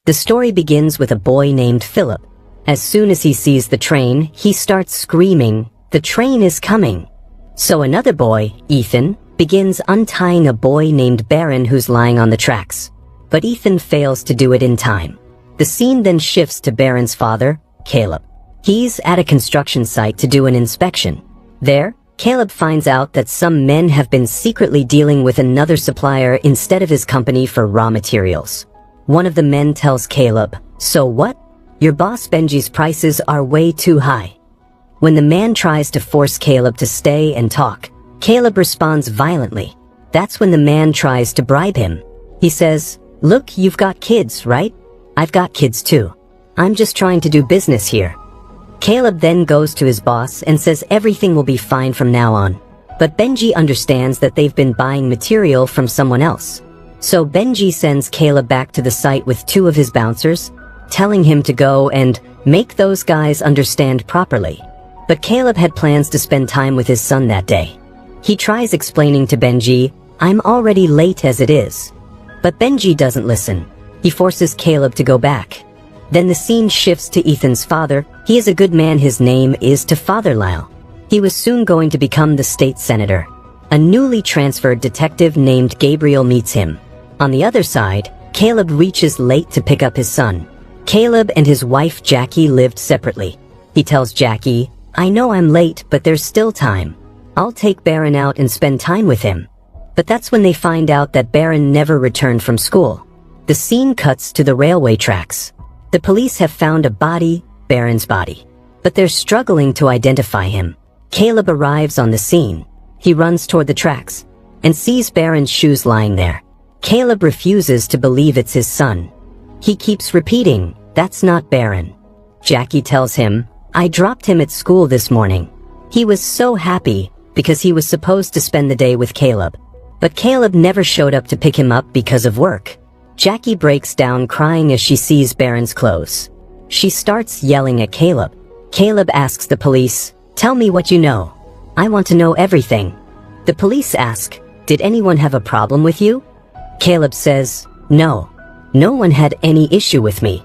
The story begins with a boy named Philip. As soon as he sees the train, he starts screaming, "The train is coming!" So another boy, Ethan, begins untying a boy named Baron who's lying on the tracks. But Ethan fails to do it in time. The scene then shifts to Baron's father, Caleb. He's at a construction site to do an inspection. There, Caleb finds out that some men have been secretly dealing with another supplier instead of his company for raw materials. One of the men tells Caleb, "So what? Your boss Benji's prices are way too high." When the man tries to force Caleb to stay and talk, Caleb responds violently. That's when the man tries to bribe him. He says, "Look, you've got kids, right? I've got kids too. I'm just trying to do business here." Caleb then goes to his boss and says everything will be fine from now on. But Benji understands that they've been buying material from someone else. So Benji sends Caleb back to the site with two of his bouncers, telling him to go and make those guys understand properly. But Caleb had plans to spend time with his son that day. He tries explaining to Benji, "I'm already late as it is." But Benji doesn't listen. He forces Caleb to go back. Then the scene shifts to Ethan's father. He is a good man. His name is to Father Lyle. He was soon going to become the state senator. A newly transferred detective named Gabriel meets him. On the other side, Caleb reaches late to pick up his son. Caleb and his wife Jackie lived separately. He tells Jackie, "I know I'm late, but there's still time. I'll take Baron out and spend time with him." But that's when they find out that Baron never returned from school. The scene cuts to the railway tracks. The police have found a body, Baron's body. But they're struggling to identify him. Caleb arrives on the scene. He runs toward the tracks and sees Baron's shoes lying there. Caleb refuses to believe it's his son. He keeps repeating, "That's not Baron." Jackie tells him, "I dropped him at school this morning." He was so happy because he was supposed to spend the day with Caleb. But Caleb never showed up to pick him up because of work. Jackie breaks down crying as she sees Baron's clothes. She starts yelling at Caleb. Caleb asks the police, "Tell me what you know. I want to know everything." The police ask, "Did anyone have a problem with you?" Caleb says, "No. No one had any issue with me."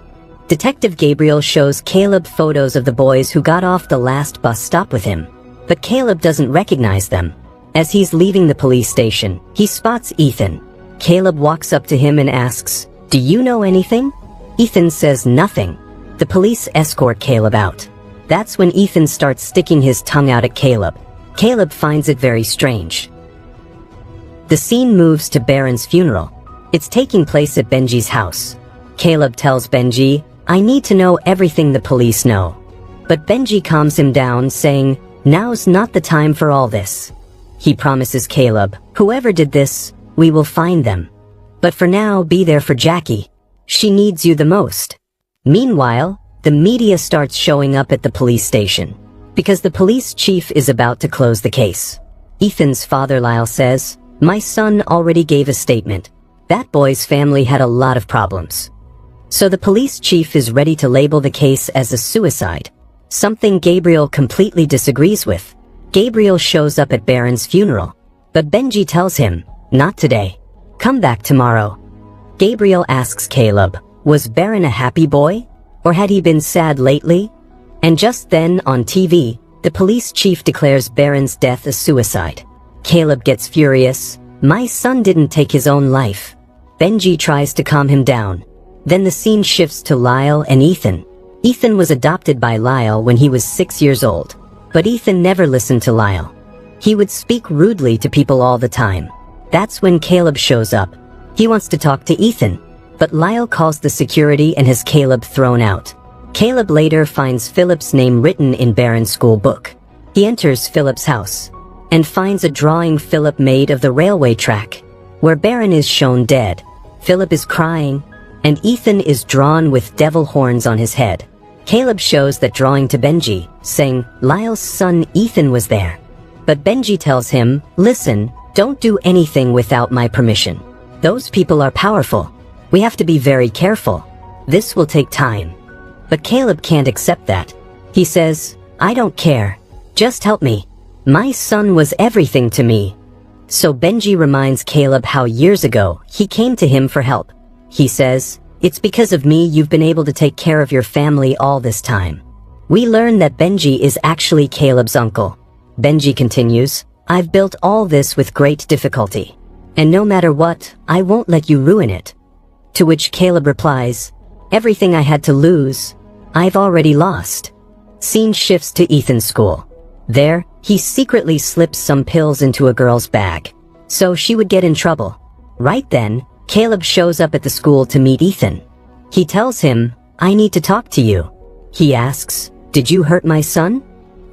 Detective Gabriel shows Caleb photos of the boys who got off the last bus stop with him. But Caleb doesn't recognize them. As he's leaving the police station, he spots Ethan. Caleb walks up to him and asks, "Do you know anything?" Ethan says nothing. The police escort Caleb out. That's when Ethan starts sticking his tongue out at Caleb. Caleb finds it very strange. The scene moves to Baron's funeral. It's taking place at Benji's house. Caleb tells Benji, "I need to know everything the police know." But Benji calms him down, saying, "Now's not the time for all this." He promises Caleb, "Whoever did this, we will find them. But for now, be there for Jackie. She needs you the most." Meanwhile, the media starts showing up at the police station because the police chief is about to close the case. Ethan's father Lyle says, "My son already gave a statement. That boy's family had a lot of problems." So the police chief is ready to label the case as a suicide, something Gabriel completely disagrees with. Gabriel shows up at Baron's funeral, but Benji tells him, "Not today. Come back tomorrow." Gabriel asks Caleb, was Baron a happy boy? Or had he been sad lately? And just then, on TV, the police chief declares Baron's death a suicide. Caleb gets furious. "My son didn't take his own life." Benji tries to calm him down. Then the scene shifts to Lyle and Ethan. Ethan was adopted by Lyle when he was 6 years old. But Ethan never listened to Lyle. He would speak rudely to people all the time. That's when Caleb shows up. He wants to talk to Ethan, but Lyle calls the security and has Caleb thrown out. Caleb later finds Philip's name written in Baron's school book. He enters Philip's house and finds a drawing Philip made of the railway track, where Baron is shown dead. Philip is crying, and Ethan is drawn with devil horns on his head. Caleb shows that drawing to Benji, saying, "Lyle's son Ethan was there." But Benji tells him, "Listen, don't do anything without my permission. Those people are powerful. We have to be very careful. This will take time." But Caleb can't accept that. He says, "I don't care. Just help me. My son was everything to me." So Benji reminds Caleb how years ago he came to him for help. He says, It's because of me you've been able to take care of your family all this time. We learn that Benji is actually Caleb's uncle. Benji continues, I've built all this with great difficulty. And no matter what, I won't let you ruin it. To which Caleb replies, everything I had to lose, I've already lost. Scene shifts to Ethan's school. There, he secretly slips some pills into a girl's bag, so she would get in trouble. Right then, Caleb shows up at the school to meet Ethan. He tells him, I need to talk to you. He asks, did you hurt my son?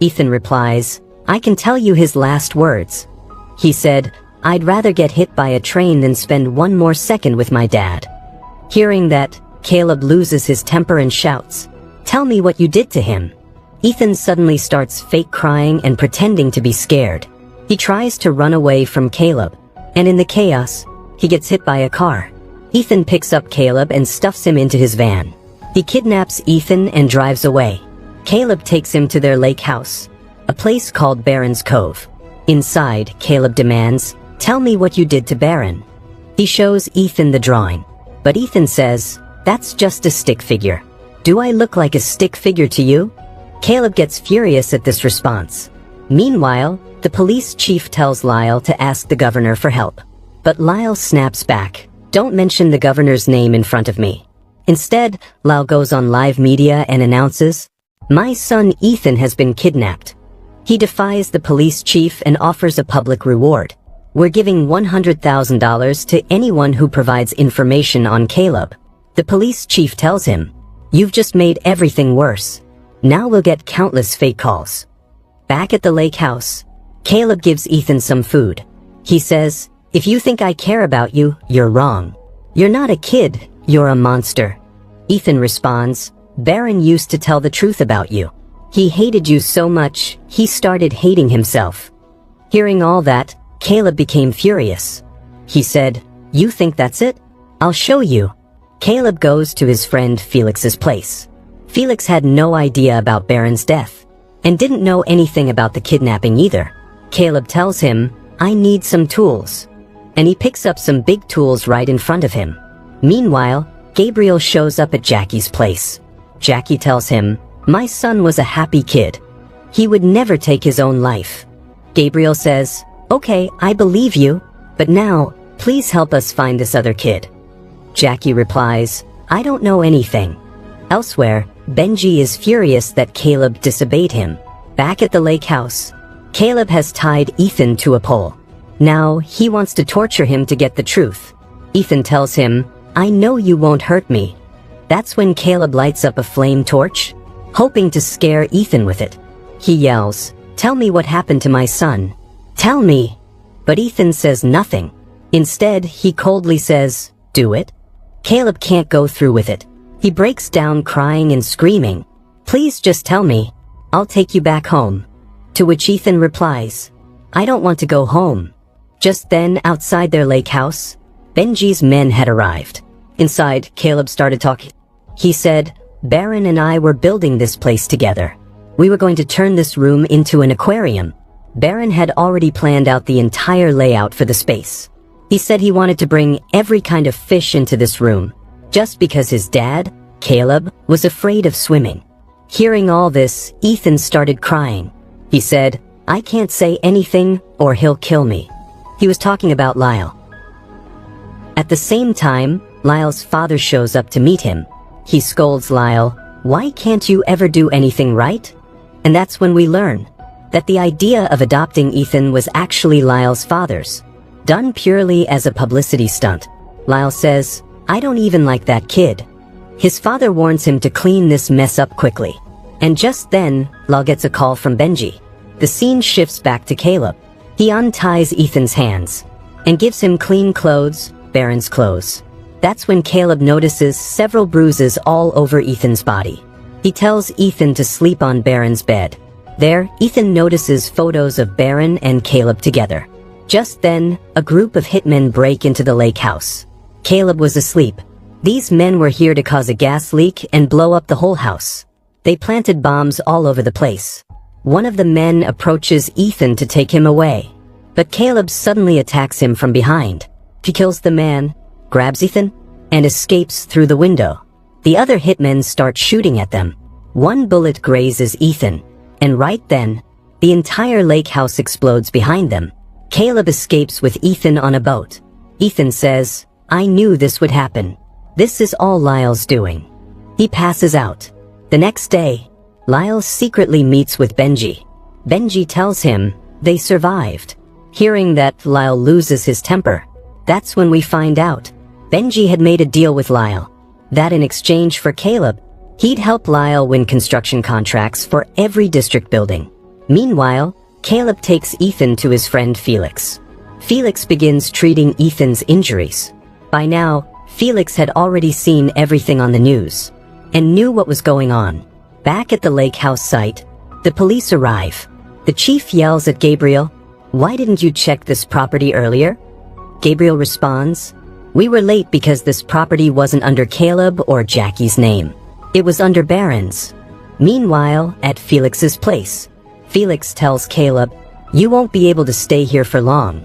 Ethan replies, I can tell you his last words. He said, I'd rather get hit by a train than spend one more second with my dad. Hearing that, Caleb loses his temper and shouts, tell me what you did to him. Ethan suddenly starts fake crying and pretending to be scared. He tries to run away from Caleb, and in the chaos, he gets hit by a car. Ethan picks up Caleb and stuffs him into his van. He kidnaps Ethan and drives away. Caleb takes him to their lake house, a place called Baron's Cove. Inside, Caleb demands, tell me what you did to Baron. He shows Ethan the drawing, but Ethan says, that's just a stick figure. Do I look like a stick figure to you? Caleb gets furious at this response. Meanwhile, the police chief tells Lyle to ask the governor for help. But Lyle snaps back, don't mention the governor's name in front of me. Instead, Lyle goes on live media and announces, my son Ethan has been kidnapped. He defies the police chief and offers a public reward. We're giving $100,000 to anyone who provides information on Caleb. The police chief tells him, you've just made everything worse. Now we'll get countless fake calls. Back at the lake house, Caleb gives Ethan some food. He says, if you think I care about you, you're wrong. You're not a kid, you're a monster. Ethan responds, Baron used to tell the truth about you. He hated you so much, he started hating himself. Hearing all that, Caleb became furious. He said, you think that's it? I'll show you. Caleb goes to his friend Felix's place. Felix had no idea about Baron's death, and didn't know anything about the kidnapping either. Caleb tells him, I need some tools. And he picks up some big tools right in front of him. Meanwhile, Gabriel shows up at Jackie's place. Jackie tells him, my son was a happy kid. He would never take his own life. Gabriel says, okay, I believe you, but now, please help us find this other kid. Jackie replies, I don't know anything. Elsewhere, Benji is furious that Caleb disobeyed him. Back at the lake house, Caleb has tied Ethan to a pole. Now, he wants to torture him to get the truth. Ethan tells him, I know you won't hurt me. That's when Caleb lights up a flame torch, hoping to scare Ethan with it. He yells, tell me what happened to my son. Tell me. But Ethan says nothing. Instead, he coldly says, do it. Caleb can't go through with it. He breaks down crying and screaming, please just tell me. I'll take you back home. To which Ethan replies, I don't want to go home. Just then, outside their lake house, Benji's men had arrived. Inside, Caleb started talking. He said, Baron and I were building this place together. We were going to turn this room into an aquarium. Baron had already planned out the entire layout for the space. He said he wanted to bring every kind of fish into this room, just because his dad, Caleb, was afraid of swimming. Hearing all this, Ethan started crying. He said, I can't say anything or he'll kill me. He was talking about Lyle. At the same time, Lyle's father shows up to meet him. He scolds Lyle, why can't you ever do anything right? And that's when we learn that the idea of adopting Ethan was actually Lyle's father's, done purely as a publicity stunt. Lyle says, I don't even like that kid. His father warns him to clean this mess up quickly. And just then, Lyle gets a call from Benji. The scene shifts back to Caleb. He unties Ethan's hands and gives him clean clothes, Baron's clothes. That's when Caleb notices several bruises all over Ethan's body. He tells Ethan to sleep on Baron's bed. There, Ethan notices photos of Baron and Caleb together. Just then, a group of hitmen break into the lake house. Caleb was asleep. These men were here to cause a gas leak and blow up the whole house. They planted bombs all over the place. One of the men approaches Ethan to take him away, but Caleb suddenly attacks him from behind. He kills the man, grabs Ethan, and escapes through the window. The other hitmen start shooting at them. One bullet grazes Ethan, and right then, the entire lake house explodes behind them. Caleb escapes with Ethan on a boat. Ethan says, "I knew this would happen. This is all Lyle's doing." He passes out. The next day, Lyle secretly meets with Benji. Benji tells him they survived. Hearing that, Lyle loses his temper. That's when we find out Benji had made a deal with Lyle, that in exchange for Caleb, he'd help Lyle win construction contracts for every district building. Meanwhile, Caleb takes Ethan to his friend Felix. Felix begins treating Ethan's injuries. By now, Felix had already seen everything on the news and knew what was going on. Back at the lake house site, the police arrive. The chief yells at Gabriel, "Why didn't you check this property earlier?" Gabriel responds, "We were late because this property wasn't under Caleb or Jackie's name. It was under Baron's." Meanwhile, at Felix's place, Felix tells Caleb, "You won't be able to stay here for long."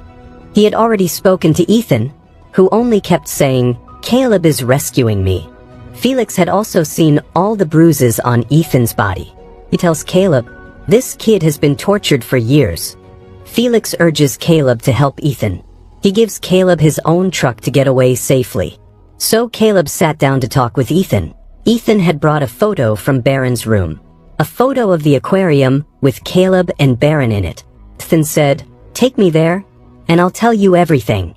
He had already spoken to Ethan, who only kept saying, "Caleb is rescuing me." Felix had also seen all the bruises on Ethan's body. He tells Caleb, "This kid has been tortured for years." Felix urges Caleb to help Ethan. He gives Caleb his own truck to get away safely. So Caleb sat down to talk with Ethan. Ethan had brought a photo from Baron's room. A photo of the aquarium with Caleb and Baron in it. Ethan said, "Take me there, and I'll tell you everything."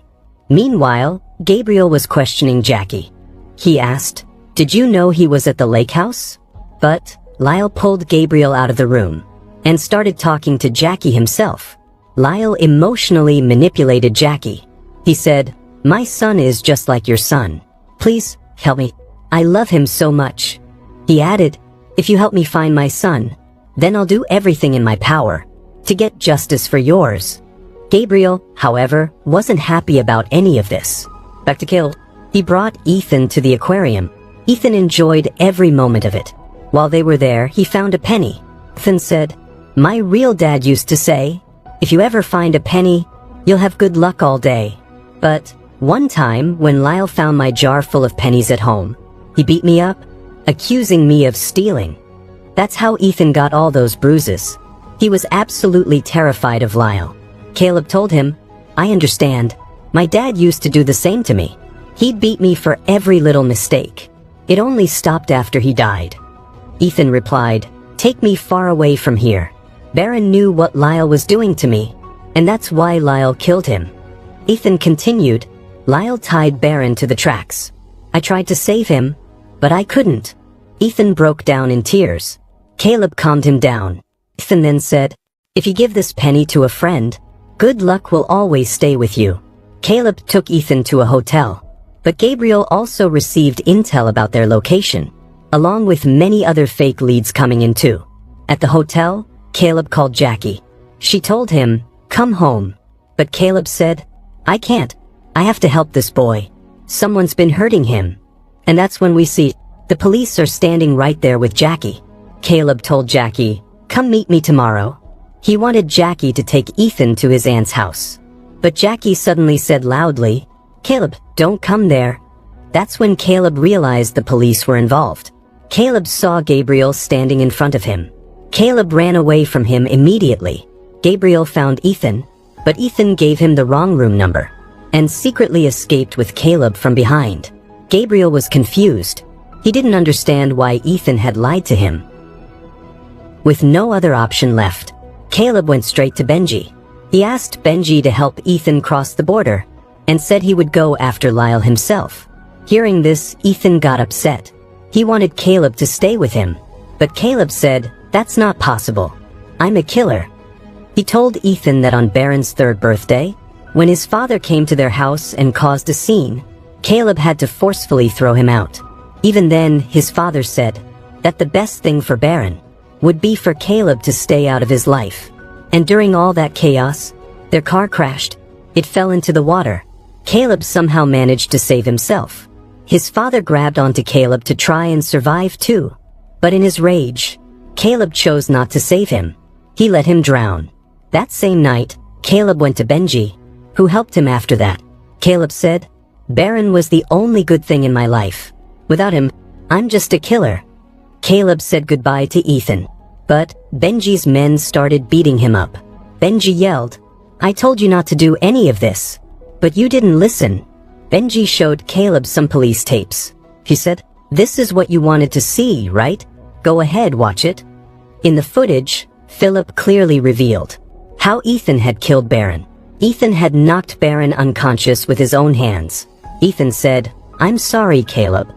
Meanwhile, Gabriel was questioning Jackie. He asked, "Did you know he was at the lake house?" But Lyle pulled Gabriel out of the room and started talking to Jackie himself. Lyle emotionally manipulated Jackie. He said, "My son is just like your son. Please, help me. I love him so much." He added, "If you help me find my son, then I'll do everything in my power to get justice for yours." Gabriel, however, wasn't happy about any of this. Back to Kill, he brought Ethan to the aquarium. Ethan enjoyed every moment of it. While they were there, he found a penny. Ethan said, "My real dad used to say, if you ever find a penny, you'll have good luck all day." But one time, when Lyle found my jar full of pennies at home, he beat me up, accusing me of stealing. That's how Ethan got all those bruises. He was absolutely terrified of Lyle. Caleb told him, "I understand. My dad used to do the same to me. He'd beat me for every little mistake. It only stopped after he died." Ethan replied, "Take me far away from here. Baron knew what Lyle was doing to me, and that's why Lyle killed him." Ethan continued, "Lyle tied Baron to the tracks. I tried to save him, but I couldn't." Ethan broke down in tears. Caleb calmed him down. Ethan then said, "If you give this penny to a friend, good luck will always stay with you." Caleb took Ethan to a hotel, but Gabriel also received intel about their location, along with many other fake leads coming in too. At the hotel, Caleb called Jackie. She told him, "Come home." But Caleb said, "I can't. I have to help this boy. Someone's been hurting him." And that's when we see the police are standing right there with Jackie. Caleb told Jackie, "Come meet me tomorrow." He wanted Jackie to take Ethan to his aunt's house. But Jackie suddenly said loudly, "Caleb, don't come there." That's when Caleb realized the police were involved. Caleb saw Gabriel standing in front of him. Caleb ran away from him immediately. Gabriel found Ethan, but Ethan gave him the wrong room number and secretly escaped with Caleb from behind. Gabriel was confused. He didn't understand why Ethan had lied to him. With no other option left, Caleb went straight to Benji. He asked Benji to help Ethan cross the border and said he would go after Lyle himself. Hearing this, Ethan got upset. He wanted Caleb to stay with him, but Caleb said, "That's not possible. I'm a killer." He told Ethan that on Baron's third birthday, when his father came to their house and caused a scene, Caleb had to forcefully throw him out. Even then, his father said that the best thing for Baron would be for Caleb to stay out of his life. And during all that chaos, their car crashed. It fell into the water. Caleb somehow managed to save himself. His father grabbed onto Caleb to try and survive too. But in his rage, Caleb chose not to save him. He let him drown. That same night, Caleb went to Benji, who helped him after that. Caleb said, Baron was the only good thing in my life. Without him, I'm just a killer. Caleb said goodbye to Ethan. But Benji's men started beating him up. Benji yelled, "I told you not to do any of this. But you didn't listen." Benji showed Caleb some police tapes. He said, "This is what you wanted to see, right? Go ahead, watch it." In the footage, Philip clearly revealed how Ethan had killed Baron. Ethan had knocked Baron unconscious with his own hands. Ethan said, "I'm sorry, Caleb."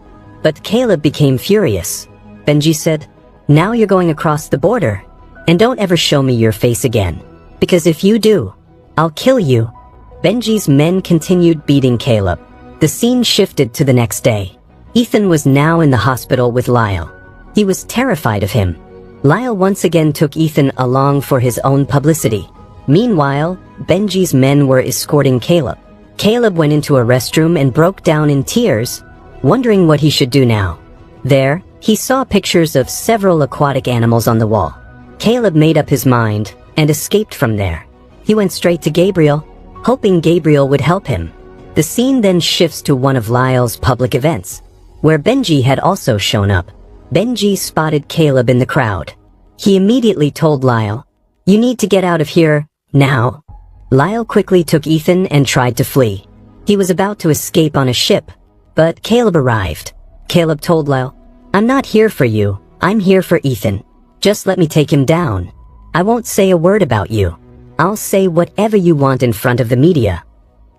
But Caleb became furious. Benji said, "Now you're going across the border. And don't ever show me your face again. Because if you do, I'll kill you." Benji's men continued beating Caleb. The scene shifted to the next day. Ethan was now in the hospital with Lyle. He was terrified of him. Lyle once again took Ethan along for his own publicity. Meanwhile, Benji's men were escorting Caleb. Caleb went into a restroom and broke down in tears, wondering what he should do now. There, he saw pictures of several aquatic animals on the wall. Caleb made up his mind and escaped from there. He went straight to Gabriel, hoping Gabriel would help him. The scene then shifts to one of Lyle's public events, where Benji had also shown up. Benji spotted Caleb in the crowd. He immediately told Lyle, "You need to get out of here, now." Lyle quickly took Ethan and tried to flee. He was about to escape on a ship, but Caleb arrived. Caleb told Lyle, "I'm not here for you, I'm here for Ethan. Just let me take him down. I won't say a word about you. I'll say whatever you want in front of the media."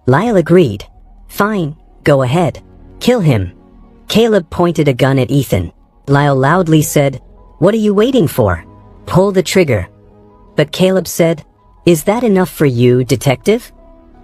Lyle agreed. "Fine, go ahead. Kill him." Caleb pointed a gun at Ethan. Lyle loudly said, "What are you waiting for? Pull the trigger." But Caleb said, "Is that enough for you, detective?"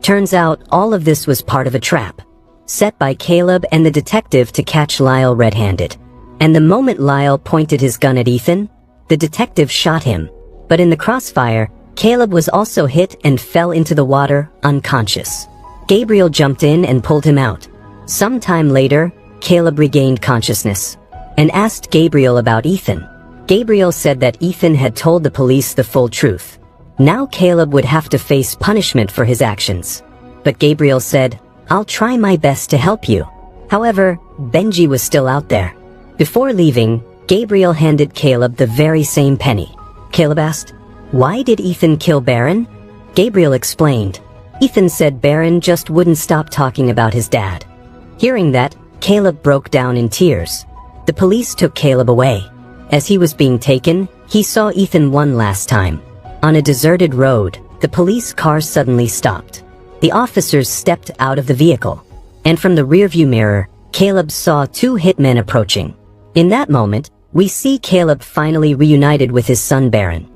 Turns out all of this was part of a trap, set by Caleb and the detective to catch Lyle red-handed. And the moment Lyle pointed his gun at Ethan, the detective shot him. But in the crossfire, Caleb was also hit and fell into the water, unconscious. Gabriel jumped in and pulled him out. Sometime later, Caleb regained consciousness and asked Gabriel about Ethan. Gabriel said that Ethan had told the police the full truth. Now Caleb would have to face punishment for his actions. But Gabriel said, "I'll try my best to help you." However, Benji was still out there. Before leaving, Gabriel handed Caleb the very same penny. Caleb asked, "Why did Ethan kill Baron?" Gabriel explained. Ethan said Baron just wouldn't stop talking about his dad. Hearing that, Caleb broke down in tears. The police took Caleb away. As he was being taken, he saw Ethan one last time. On a deserted road, the police car suddenly stopped. The officers stepped out of the vehicle, and from the rearview mirror, Caleb saw two hitmen approaching. In that moment, we see Caleb finally reunited with his son Baron.